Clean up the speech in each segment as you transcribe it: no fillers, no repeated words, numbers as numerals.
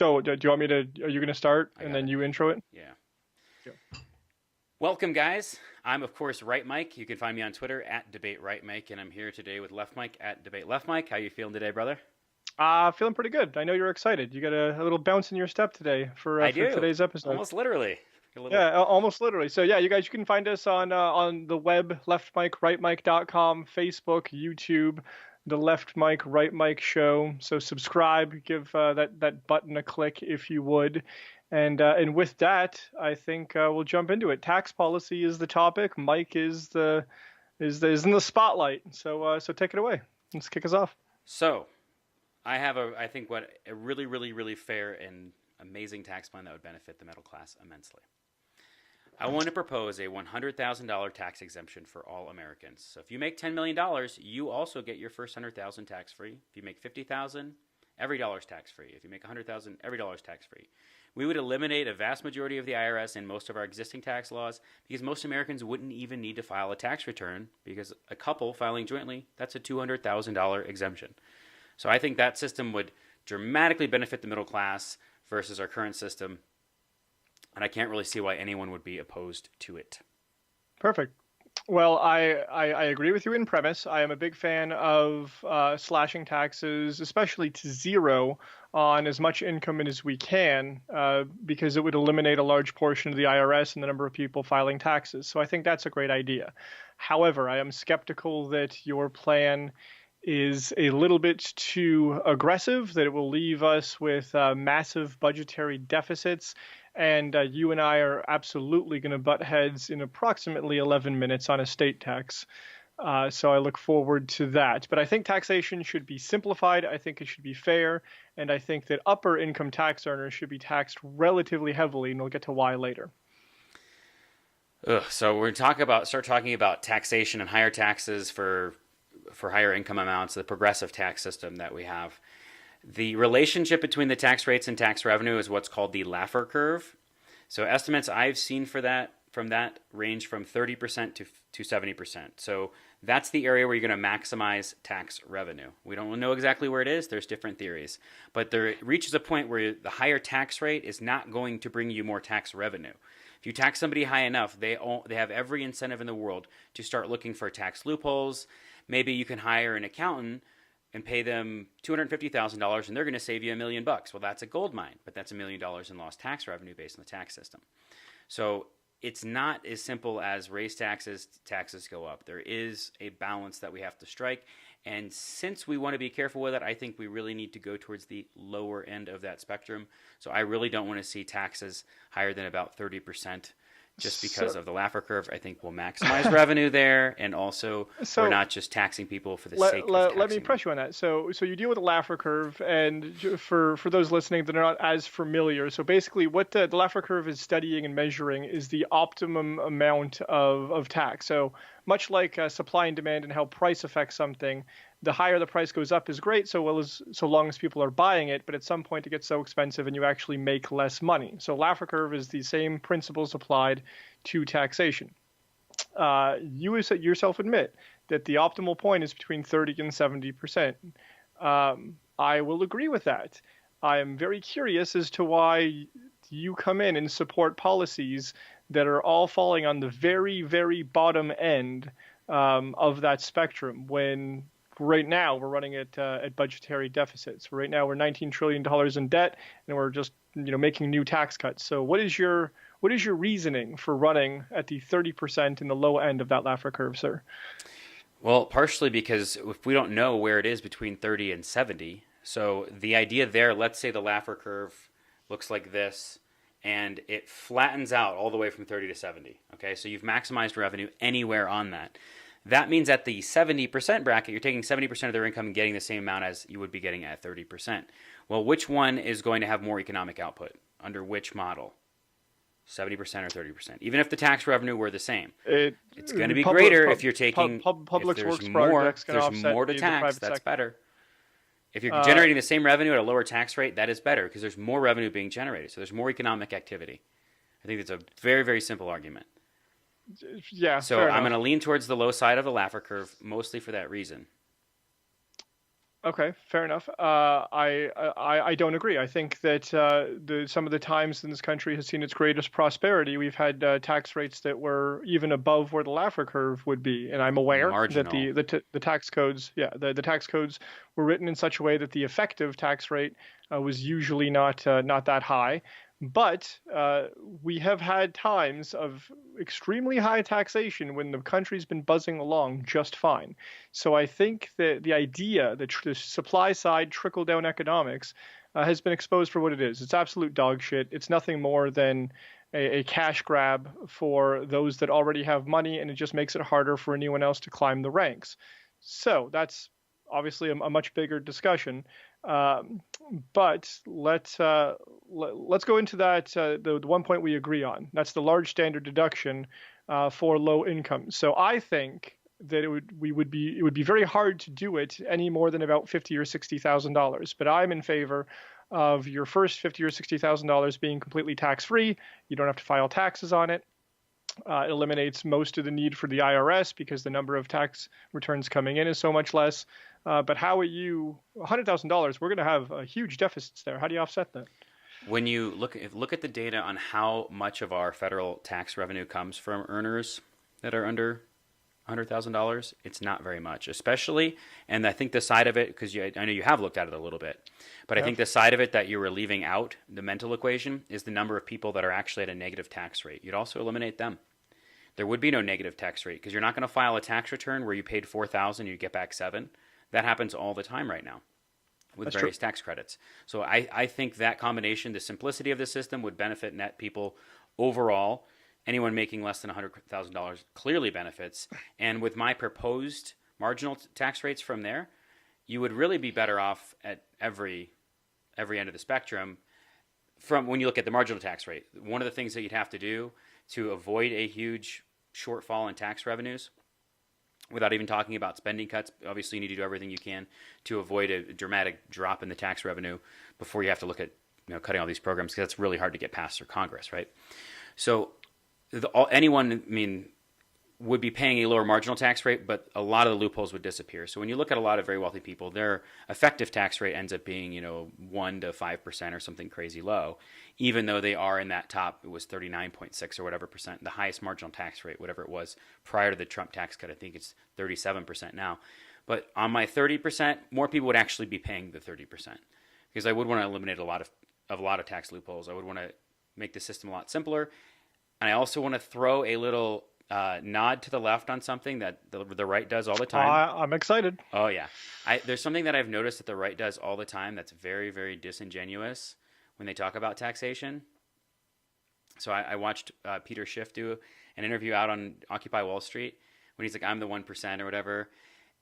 So, do you want me to? Are you going to start I and got then it. you intro it? Yeah. Yeah. Welcome, guys. I'm, of course, Right Mike. You can find me on Twitter at Debate Right Mike, and I'm here today with Left Mike at Debate Left Mike. How you feeling today, brother? Feeling pretty good. I know you're excited. You got a little bounce in your step today I for do. today's episode. Almost literally. A little. Yeah, almost literally. So yeah, you guys, you can find us on the web, leftmike.rightmike.com, Facebook, YouTube, the Left Mike Right Mike Show. So subscribe, give that button a click if you would. And with that, I think we'll jump into it. Tax policy is the topic. Mike is in the spotlight. So take it away. Let's kick us off. So, I think a really, really, really fair and amazing tax plan that would benefit the middle class immensely. I want to propose a $100,000 tax exemption for all Americans. So if you make $10 million, you also get your first 100,000 tax free. If you make 50,000, every dollar is tax free. If you make 100,000, every dollar is tax free. We would eliminate a vast majority of the IRS and most of our existing tax laws because most Americans wouldn't even need to file a tax return because a couple filing jointly, that's a $200,000 exemption. So I think that system would dramatically benefit the middle class versus our current system. And I can't really see why anyone would be opposed to it. Perfect. Well, I agree with you in premise. I am a big fan of slashing taxes, especially to zero on as much income as we can, because it would eliminate a large portion of the IRS and the number of people filing taxes. So I think that's a great idea. However, I am skeptical that your plan is a little bit too aggressive, that it will leave us with massive budgetary deficits. And you and I are absolutely going to butt heads in approximately 11 minutes on estate tax. So I look forward to that. But I think taxation should be simplified. I think it should be fair. And I think that upper income tax earners should be taxed relatively heavily. And we'll get to why later. So we're start talking about taxation and higher taxes for higher income amounts, the progressive tax system that we have. The relationship between the tax rates and tax revenue is what's called the Laffer curve. So estimates I've seen from that range from 30% to 70%. So that's the area where you're going to maximize tax revenue. We don't know exactly where it is. There's different theories. But there reaches a point where the higher tax rate is not going to bring you more tax revenue. If you tax somebody high enough, they have every incentive in the world to start looking for tax loopholes. Maybe you can hire an accountant and pay them $250,000 and they're going to save you $1 million. Well, that's a gold mine, but that's $1 million in lost tax revenue based on the tax system. So it's not as simple as raise taxes go up. There is a balance that we have to strike. And since we want to be careful with it, I think we really need to go towards the lower end of that spectrum. So I really don't want to see taxes higher than about 30%. Just because of the Laffer curve, I think we'll maximize revenue there, and also we're not just taxing people for the sake of taxing let me press you on that. So you deal with the Laffer curve, and for those listening that are not as familiar, so basically what the Laffer curve is studying and measuring is the optimum amount of tax. So much like supply and demand and how price affects something, the higher the price goes up is great, so long as people are buying it, but at some point it gets so expensive and you actually make less money. So Laffer curve is the same principles applied to taxation. You yourself admit that the optimal point is between 30 and 70%. I will agree with that. I am very curious as to why you come in and support policies that are all falling on the very, very bottom end of that spectrum when right now we're running at budgetary deficits. Right now we're $19 trillion in debt, and we're just making new tax cuts. So what is your reasoning for running at the 30% in the low end of that Laffer curve, sir? Well, partially because if we don't know where it is between 30 and 70, so the idea there, let's say the Laffer curve looks like this, and it flattens out all the way from 30 to 70. Okay, so you've maximized revenue anywhere on that. That means at the 70% bracket, you're taking 70% of their income and getting the same amount as you would be getting at 30%. Well, which one is going to have more economic output? Under which model? 70% or 30%? Even if the tax revenue were the same. It's going to be greater if you're taking, public if works there's more, projects can there's more to the tax, private that's sector. better. If you're generating the same revenue at a lower tax rate, that is better because there's more revenue being generated. So there's more economic activity. I think it's a very, very simple argument. Yeah. So I'm going to lean towards the low side of the Laffer curve, mostly for that reason. Okay, fair enough. I don't agree. I think that some of the times in this country has seen its greatest prosperity, we've had tax rates that were even above where the Laffer curve would be, and I'm aware that Marginal. the tax codes, yeah, the tax codes were written in such a way that the effective tax rate was usually not that high. But we have had times of extremely high taxation when the country's been buzzing along just fine. So I think that the idea, the supply side trickle down economics, has been exposed for what it is. It's absolute dog shit. It's nothing more than a cash grab for those that already have money, and it just makes it harder for anyone else to climb the ranks. So that's obviously a much bigger discussion. Um, but let's go into that the one point we agree on. That's the large standard deduction for low income. So I think that it would be very hard to do it any more than about $50,000 or $60,000. But I'm in favor of your first $50,000 or $60,000 being completely tax free. You don't have to file taxes on it. It eliminates most of the need for the IRS because the number of tax returns coming in is so much less. But how are you, $100,000? We're going to have huge deficits there. How do you offset that? When you look at the data on how much of our federal tax revenue comes from earners that are under $100,000, it's not very much, especially, and I think the side of it, because I know you have looked at it a little bit, but I Yeah, think the side of it that you were leaving out, the mental equation, is the number of people that are actually at a negative tax rate. You'd also eliminate them. There would be no negative tax rate because you're not going to file a tax return where you paid 4,000, you get back 7. That happens all the time right now with that's true. various tax credits. So I think that combination, the simplicity of the system, would benefit net people overall. Anyone making less than $100,000 clearly benefits. And with my proposed marginal tax rates from there, you would really be better off at every end of the spectrum. From when you look at the marginal tax rate, one of the things that you'd have to do to avoid a huge shortfall in tax revenues, without even talking about spending cuts, obviously you need to do everything you can to avoid a dramatic drop in the tax revenue before you have to look at cutting all these programs, because that's really hard to get passed through Congress, right? So anyone, I mean, would be paying a lower marginal tax rate, but a lot of the loopholes would disappear. So when you look at a lot of very wealthy people, their effective tax rate ends up being 1 to 5% or something crazy low, even though they are in that top. It was 39.6 or whatever percent, the highest marginal tax rate, whatever it was prior to the Trump tax cut. I think it's 37% now. But on my 30%, more people would actually be paying the 30%, because I would want to eliminate a lot of tax loopholes. I would want to make the system a lot simpler, and I also want to throw a little nod to the left on something that the right does all the time. I'm excited. Oh yeah, there's something that I've noticed that the right does all the time that's very, very disingenuous when they talk about taxation. So I watched Peter Schiff do an interview out on Occupy Wall Street when he's like, "I'm the 1% or whatever,"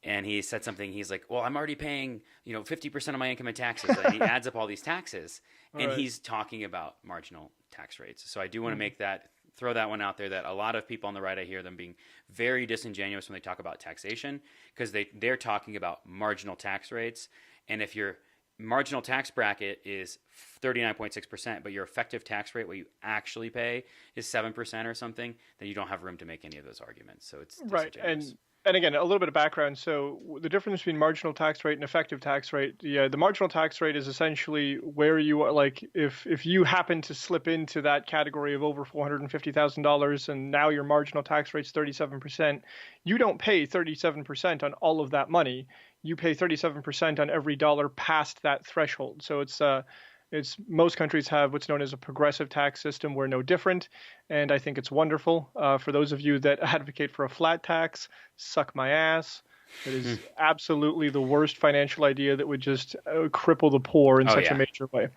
and he said something. He's like, "Well, I'm already paying 50% of my income in taxes," and he adds up all these taxes, All and right. he's talking about marginal tax rates. So I do want to throw that one out there, that a lot of people on the right, I hear them being very disingenuous when they talk about taxation, because they're talking about marginal tax rates. And if your marginal tax bracket is 39.6%, but your effective tax rate, what you actually pay, is 7% or something, then you don't have room to make any of those arguments. So it's Right. disingenuous. And again, a little bit of background. So the difference between marginal tax rate and effective tax rate, the marginal tax rate is essentially where you are, like if you happen to slip into that category of over $450,000 and now your marginal tax rate's 37%, you don't pay 37% on all of that money. You pay 37% on every dollar past that threshold. So it's most countries have what's known as a progressive tax system. We're no different, and I think it's wonderful. For those of you that advocate for a flat tax, suck my ass. It is absolutely the worst financial idea that would just cripple the poor in Oh such a yeah. major way.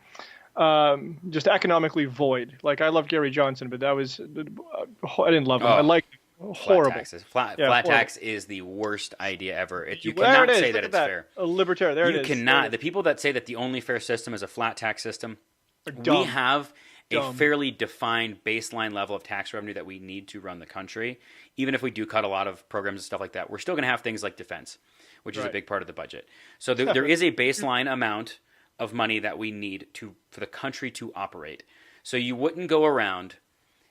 Just economically void. Like I love Gary Johnson, but that was I didn't love him. I Oh, liked him. flat Horrible. taxes. Flat Yeah, flat horrible. tax is the worst idea ever. You There it cannot is. say Look that at it's that. fair. A libertarian. There it You is. There it cannot. is. The people that say that the only fair system is a flat tax system, They're we dumb. have a Dumb. fairly defined baseline level of tax revenue that we need to run the country. Even if we do cut a lot of programs and stuff like that, we're still going to have things like defense, which is a Right. big part of the budget. So there is a baseline amount of money that we need for the country to operate. So you wouldn't go around,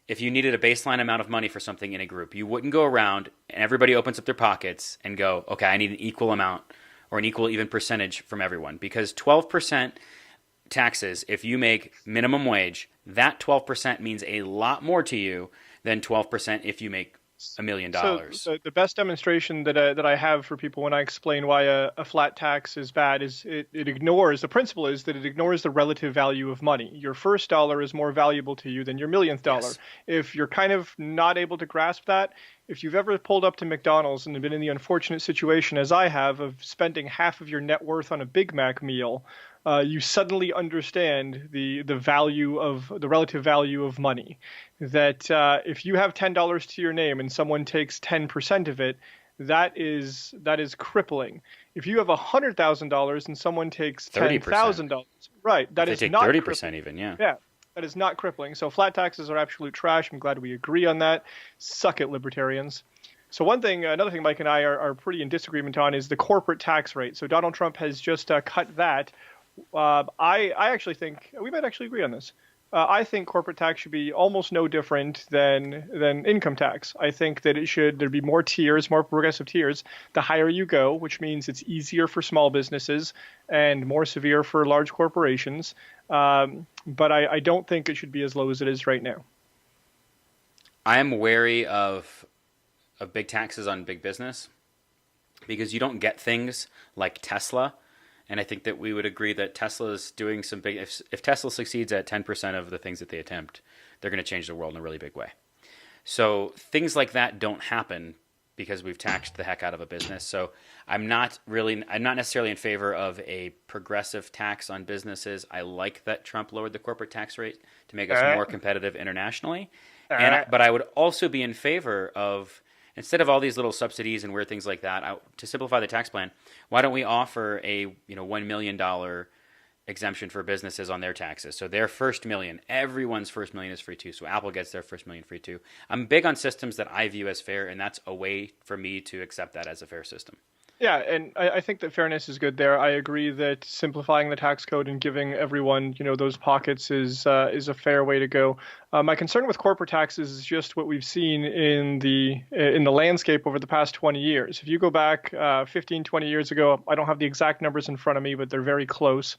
if you needed a baseline amount of money for something in a group, you wouldn't go around and everybody opens up their pockets and go, okay, I need an equal amount or an equal even percentage from everyone, because 12% taxes, if you make minimum wage, that 12% means a lot more to you than 12% if you make $1 million. So the best demonstration that I have for people when I explain why a flat tax is bad is it ignores, the principle is that it ignores the relative value of money. Your first dollar is more valuable to you than your millionth dollar. Yes. If you're kind of not able to grasp that, if you've ever pulled up to McDonald's and been in the unfortunate situation, as I have, of spending half of your net worth on a Big Mac meal, you suddenly understand the value of the relative value of money. That if you have $10 to your name and someone takes 10% of it, that is crippling. If you have $100,000 and someone takes $10,000, right? That they is take not 30%, crippling. even, yeah. Yeah, that is not crippling. So flat taxes are absolute trash. I'm glad we agree on that. Suck it, libertarians. So another thing Mike and I are pretty in disagreement on is the corporate tax rate. So Donald Trump has just cut that. I actually think we might actually agree on this. I think corporate tax should be almost no different than income tax. I think that there'd be more tiers, more progressive tiers. The higher you go, which means it's easier for small businesses and more severe for large corporations. But I don't think it should be as low as it is right now. I am wary of big taxes on big business because you don't get things like Tesla. And I think that we would agree that Tesla is doing some big. If Tesla succeeds at 10% of the things that they attempt, they're going to change the world in a really big way. So things like that don't happen because we've taxed the heck out of a business. So I'm not necessarily in favor of a progressive tax on businesses. I like that Trump lowered the corporate tax rate to make us more competitive internationally. But I would also be in favor of, instead of all these little subsidies and weird things like that, to simplify the tax plan, why don't we offer a $1 million exemption for businesses on their taxes? So their first million, everyone's first million is free too. So Apple gets their first million free too. I'm big on systems that I view as fair, and that's a way for me to accept that as a fair system. Yeah, and I think that fairness is good there. I agree that simplifying the tax code and giving everyone, those pockets is a fair way to go. My concern with corporate taxes is just what we've seen in the landscape over the past 20 years. If you go back 15, 20 years ago, I don't have the exact numbers in front of me, but they're very close.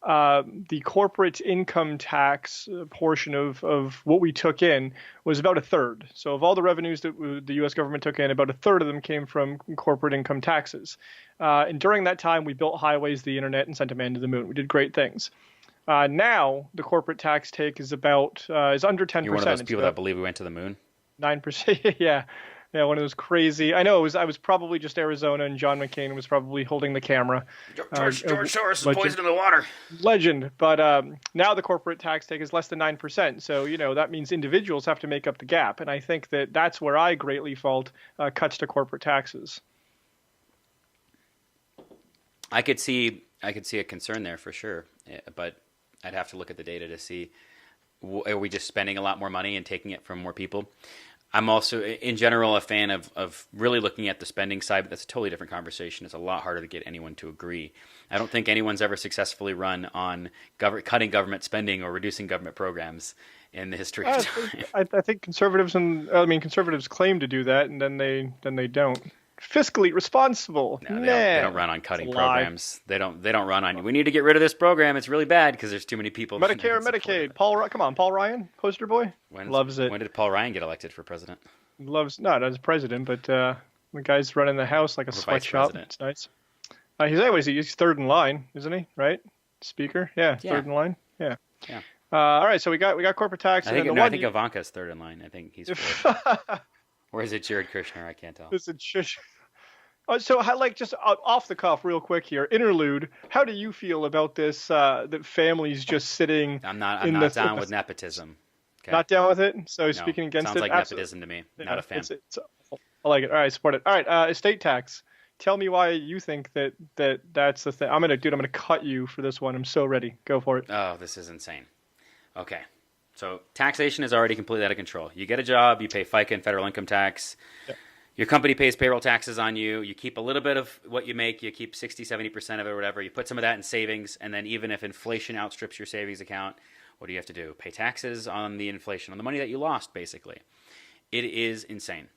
The corporate income tax portion of what we took in was about a third. So of all the revenues that the U.S. government took in, about a third of them came from corporate income taxes. And during that time, we built highways, the internet, and sent a man to the moon. We did great things. Now the corporate tax take is under 10%. You're one of those people that believe we went to the moon? 9%. Yeah. Yeah, one of those crazy. I know I was probably just Arizona, and John McCain was probably holding the camera. George Soros is poisoning the water. Legend. But now the corporate tax take is less than 9%. So, that means individuals have to make up the gap. And I think that's where I greatly fault cuts to corporate taxes. I could see a concern there for sure, but I'd have to look at the data to see, are we just spending a lot more money and taking it from more people? I'm also, in general, a fan of really looking at the spending side, but that's a totally different conversation. It's a lot harder to get anyone to agree. I don't think anyone's ever successfully run on cutting government spending or reducing government programs in the history of time. I think conservatives claim to do that, and then they don't. Fiscally responsible. No, they don't run on cutting programs. They don't run on. We need to get rid of this program. It's really bad because there's too many people. Medicare, Medicaid. Paul Ryan, poster boy, loves it. When did Paul Ryan get elected for president? Not as president, but the guy's running the house like a sweatshop. It's nice. He's third in line, isn't he? Right? Speaker. Yeah. Third in line. Yeah. Yeah. All right. So we got corporate tax. I think Ivanka's third in line. I think he's fourth. Or is it Jared Kushner? I can't tell. So, just off the cuff, real quick here, interlude. How do you feel about this? That families just sitting. I'm not down with nepotism. Okay. Not down with it. So speaking against sounds it. Sounds like nepotism to me. Not a fan. I like it. All right, support it. All right, estate tax. Tell me why you think that's the thing. I'm gonna cut you for this one. I'm so ready. Go for it. Oh, this is insane. Okay. So taxation is already completely out of control. You get a job, you pay FICA and federal income tax. Yep. Your company pays payroll taxes on you. You keep a little bit of what you make. You keep 60, 70% of it or whatever. You put some of that in savings. And then even if inflation outstrips your savings account, what do you have to do? Pay taxes on the inflation, on the money that you lost, basically. It is insane.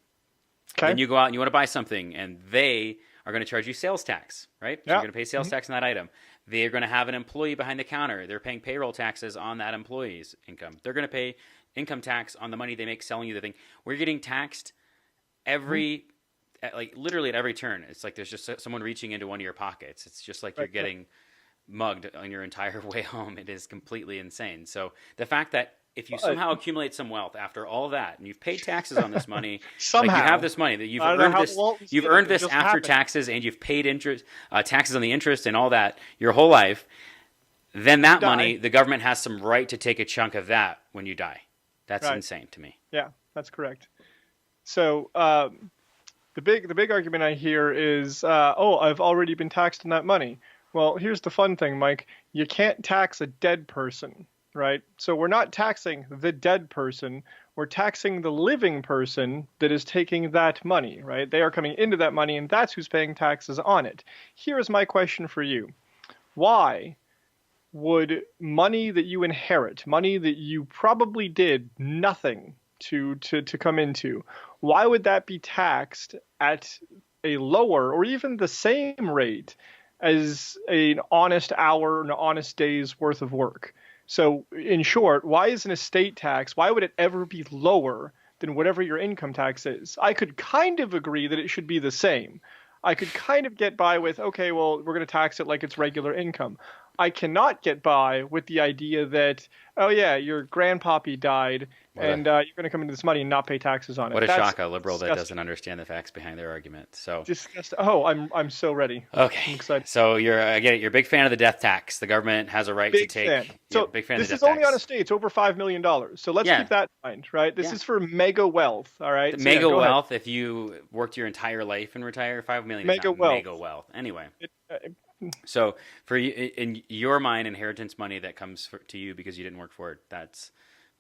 Okay. Then you go out and you want to buy something, and they are going to charge you sales tax, right? So Yeah. you're going to pay sales tax on that item. They're going to have an employee behind the counter. They're paying payroll taxes on that employee's income. They're going to pay income tax on the money they make selling you the thing. We're getting taxed every, like literally at every turn. It's like there's just someone reaching into one of your pockets. It's just like you're getting mugged on your entire way home. It is completely insane. So the fact that if you somehow accumulate some wealth after all of that, and you've paid taxes on this money, Somehow. like you have this money that you've earned this after happened. taxes, and you've paid interest, taxes on the interest and all that your whole life, then that money, the government has some right to take a chunk of that when you die. That's insane to me. Yeah, that's correct. So the big argument I hear is, I've already been taxed on that money. Well, here's the fun thing, Mike. You can't tax a dead person, right? So we're not taxing the dead person. We're taxing the living person that is taking that money, right? They are coming into that money, and that's who's paying taxes on it. Here is my question for you. Why would money that you inherit, money that you probably did nothing to come into, why would that be taxed at a lower or even the same rate as an honest hour, an honest day's worth of work? So in short, why is an estate tax, why would it ever be lower than whatever your income tax is? I could kind of agree that it should be the same. I could kind of get by with, okay, well, we're going to tax it like it's regular income. I cannot get by with the idea that, oh yeah, your grandpappy died, and you're going to come into this money and not pay taxes on it. What a shock, a liberal that doesn't understand the facts behind their argument. So disgusting. Oh, I'm so ready. Okay, I'm excited. So you're a big fan of the death tax. The government has a right to take. Fan. So big fan this of the is death only tax. on estates over $5 million. So let's keep that in mind, right? This is for mega wealth. All right. So mega wealth. If you worked your entire life and retire, $5 million is not mega wealth. Anyway. So, for you, in your mind, inheritance money that comes to you because you didn't work for it, that's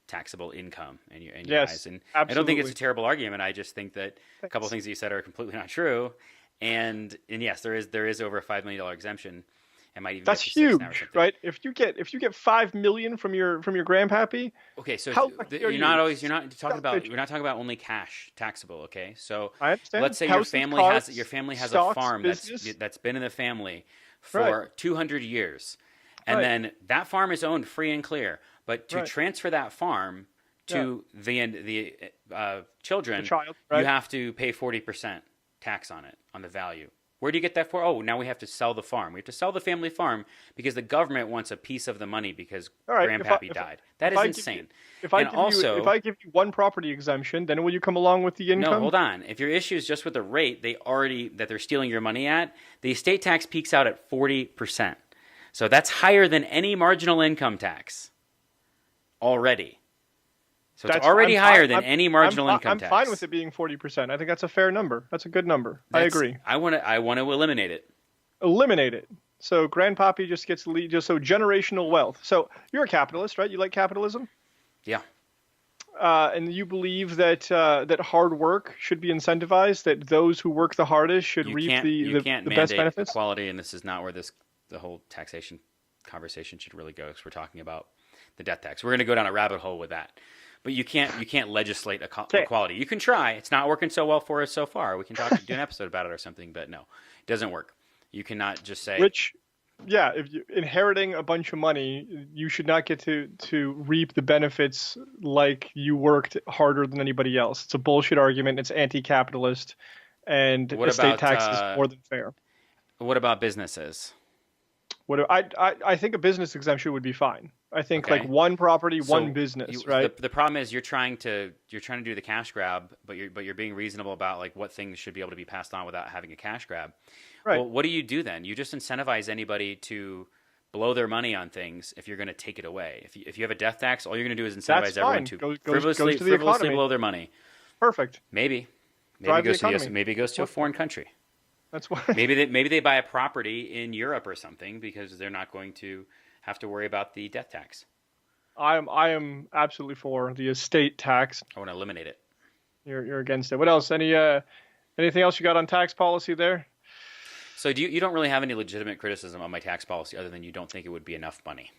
taxable income in your eyes. And absolutely. I don't think it's a terrible argument. I just think that a couple of things that you said are completely not true. And yes, there is over a $5 million exemption. It might even that's huge, right? If you get $5 million from your grandpappy. Okay, so you're not talking about only cash taxable. Okay, so I understand. Let's say your family has a farm that's been in the family for 200 years, and then that farm is owned free and clear. But to transfer that farm to the children, you have to pay 40% tax on it, on the value. Where do you get that for? Oh, now we have to sell the farm. We have to sell the family farm because the government wants a piece of the money because grandpappy died. That is insane. If I give you one property exemption, then will you come along with the income? No, hold on. If your issue is just with the rate that they're stealing your money at, the estate tax peaks out at 40%. So that's higher than any marginal income tax already. So it's already higher than any marginal income tax. I'm fine with it being 40%. I think that's a fair number. That's a good number. I agree. I want to eliminate it. Eliminate it. So grandpappy just gets generational wealth. So you're a capitalist, right? You like capitalism? Yeah. And you believe that hard work should be incentivized, that those who work the hardest should reap the best benefits? Equality, and this is not where the whole taxation conversation should really go, because we're talking about the death tax. We're going to go down a rabbit hole with that. But you can't legislate equality. You can try. It's not working so well for us so far. We can do an episode about it or something, but no, it doesn't work. You cannot just say... if you're inheriting a bunch of money, you should not get to reap the benefits like you worked harder than anybody else. It's a bullshit argument. It's anti-capitalist, and estate tax is more than fair. What about businesses? I think a business exemption would be fine. I think like one property, one business, right? The problem is you're trying to do the cash grab, but you're being reasonable about like what things should be able to be passed on without having a cash grab. Right. Well, what do you do then? You just incentivize anybody to blow their money on things if you're going to take it away. If you have a death tax, all you're going to do is incentivize everyone to frivolously blow their money. Perfect. Maybe it goes to a foreign country. That's why. Maybe they buy a property in Europe or something because they're not going to have to worry about the death tax. I am absolutely for the estate tax. I want to eliminate it. You're against it. What else? Anything else you got on tax policy there? So you don't really have any legitimate criticism on my tax policy other than you don't think it would be enough money?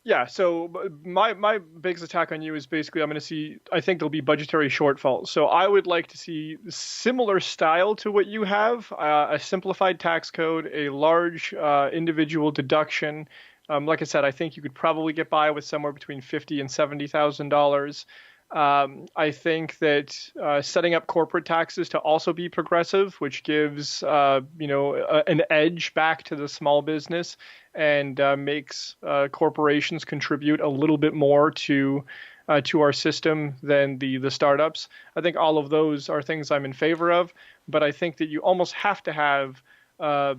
Yeah, so my biggest attack on you is basically I think there'll be budgetary shortfalls. So I would like to see similar style to what you have, a simplified tax code, a large individual deduction. Like I said, I think you could probably get by with somewhere between $50,000 and $70,000. I think that setting up corporate taxes to also be progressive, which gives an edge back to the small business and makes corporations contribute a little bit more to our system than the startups. I think all of those are things I'm in favor of, but I think that you almost have to have your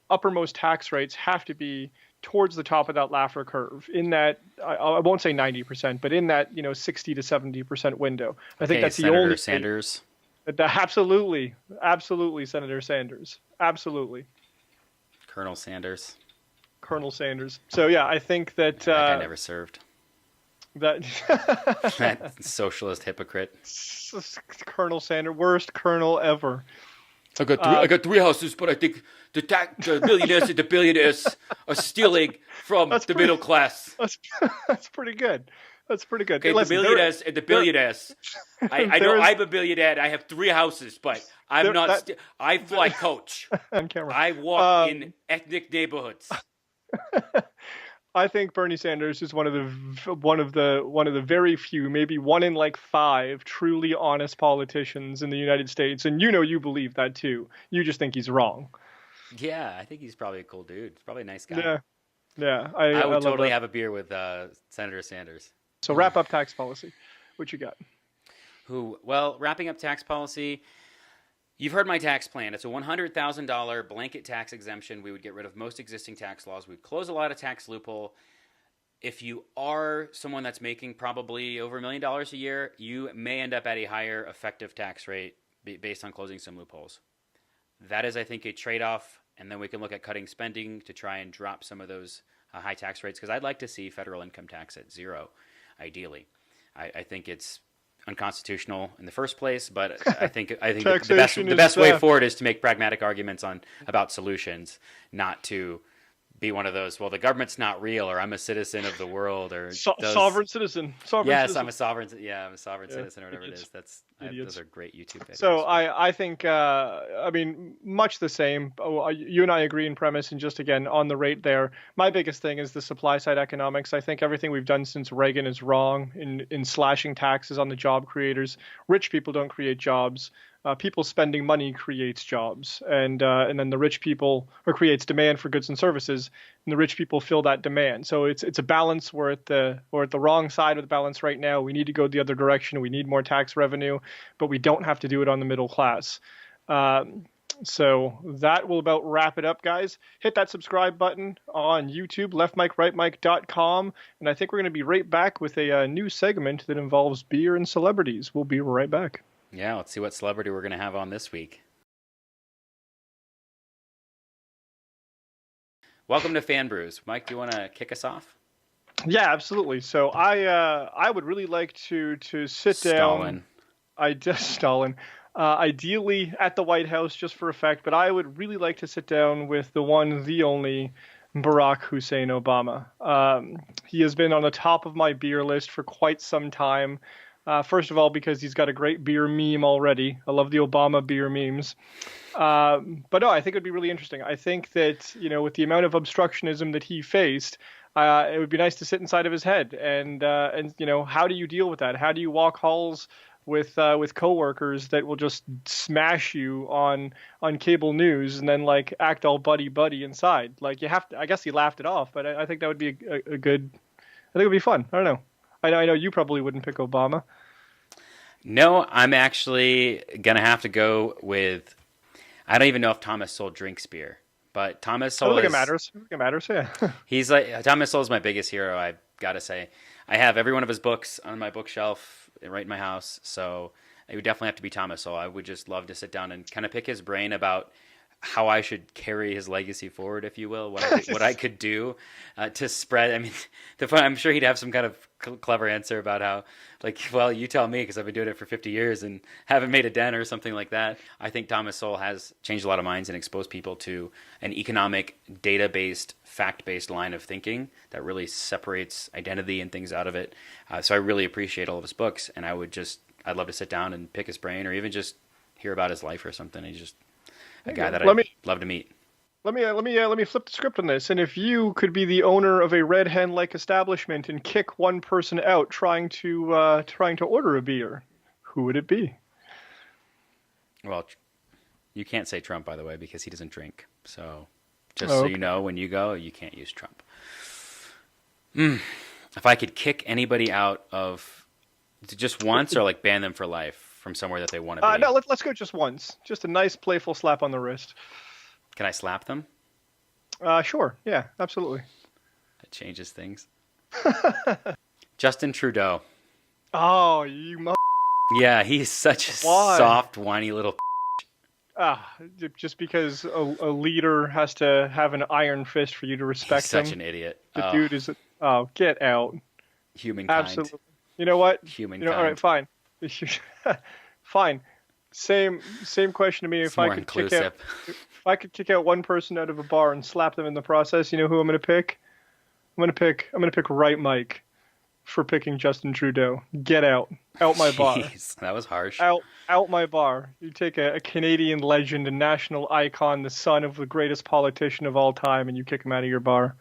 uppermost tax rates have to be towards the top of that Laffer curve, in that I won't say 90%, but in that 60 to 70% window. I think that's Senator the only Sanders. Absolutely, Senator Sanders, absolutely. Colonel Sanders. Colonel Sanders. So yeah, I think that I never served. That That socialist hypocrite. Colonel Sanders, worst colonel ever. I got three houses, but I think the millionaires and the billionaires are stealing from the middle class. That's pretty good. That's pretty good. Okay, Listen, the millionaires and the billionaires. I know I'm a billionaire. I have three houses, but I'm not. I fly coach. On camera. I walk in ethnic neighborhoods. I think Bernie Sanders is one of the very few, maybe one in like five, truly honest politicians in the United States, and you believe that too. You just think he's wrong. Yeah, I think he's probably a cool dude. He's probably a nice guy. Yeah. I would totally have a beer with Senator Sanders. So wrap up tax policy. What you got? Well, wrapping up tax policy. You've heard my tax plan. It's a $100,000 blanket tax exemption. We would get rid of most existing tax laws. We'd close a lot of tax loophole. If you are someone that's making probably over $1 million a year, you may end up at a higher effective tax rate based on closing some loopholes. That is, I think, a trade-off, and then we can look at cutting spending to try and drop some of those high tax rates, because I'd like to see federal income tax at zero, ideally. I think it's unconstitutional in the first place, but I think the best way forward is to make pragmatic arguments about solutions, not to be one of those, well, the government's not real, or I'm a citizen of the world, or sovereign citizen. Yes, I'm a sovereign citizen, or whatever it is. Those are great YouTube videos. So I think, much the same. You and I agree in premise, and just again on the rate there. My biggest thing is the supply side economics. I think everything we've done since Reagan is wrong in slashing taxes on the job creators. Rich people don't create jobs. People spending money creates jobs, and then the rich people, or creates demand for goods and services, and the rich people fill that demand. So it's a balance. We're at the wrong side of the balance right now. We need to go the other direction. We need more tax revenue, but we don't have to do it on the middle class. So that will about wrap it up, guys. Hit that subscribe button on YouTube, leftmic.rightmic.com, and I think we're going to be right back with a new segment that involves beer and celebrities. We'll be right back. Yeah, let's see what celebrity we're going to have on this week. Welcome to Fan Brews. Mike, do you want to kick us off? Yeah, absolutely. So I would really like to sit down. Stalin. Ideally at the White House, just for effect, but I would really like to sit down with the one, the only Barack Hussein Obama. He has been on the top of my beer list for quite some time. First of all, because he's got a great beer meme already. I love the Obama beer memes. But no, I think it would be really interesting. I think that, with the amount of obstructionism that he faced, it would be nice to sit inside of his head. And how do you deal with that? How do you walk halls with coworkers that will just smash you on cable news and then act all buddy inside? You have to. I guess he laughed it off, but I think that would be a good. I think it would be fun. I don't know. I know you probably wouldn't pick Obama. No, I'm actually going to have to go with, I don't even know if Thomas Sowell drinks beer, but Thomas Sowell I don't think it matters, yeah. He's Thomas Sowell's my biggest hero, I've got to say. I have every one of his books on my bookshelf right in my house, so it would definitely have to be Thomas Sowell. I would just love to sit down and kind of pick his brain about how I should carry his legacy forward, if you will, what I could do to spread. I mean, I'm sure he'd have some kind of clever answer about how, like, well, you tell me because I've been doing it for 50 years and haven't made a dent or something like that. I think Thomas Sowell has changed a lot of minds and exposed people to an economic, data-based, fact-based line of thinking that really separates identity and things out of it. So I really appreciate all of his books, and I'd love to sit down and pick his brain or even just hear about his life or something. He's just a guy that I'd love to meet. Let me flip the script on this. And if you could be the owner of a red hen-like establishment and kick one person out trying to order a beer, who would it be? Well, you can't say Trump, by the way, because he doesn't drink. So just so you know, when you go, you can't use Trump. If I could kick anybody out of just once or like ban them for life from somewhere that they want to be. No, let's go just once. Just a nice, playful slap on the wrist. Can I slap them? Sure. Yeah, absolutely. That changes things. Justin Trudeau. Oh, you Yeah, he's such a soft, whiny little just because a leader has to have an iron fist for you to respect him. He's such an idiot. The dude is... get out. Humankind. Absolutely. You know what? Humankind. All right, fine. Fine. Same question to me. If I could kick out one person out of a bar and slap them in the process, you know who I'm going to pick? I'm going to pick Right Mike for picking Justin Trudeau. Get out. Out my bar. That was harsh. Out my bar. You take a Canadian legend, a national icon, the son of the greatest politician of all time, and you kick him out of your bar.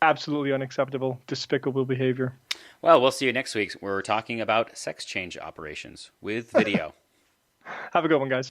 Absolutely unacceptable, despicable behavior. Well, we'll see you next week where we're talking about sex change operations with video. Have a good one, guys.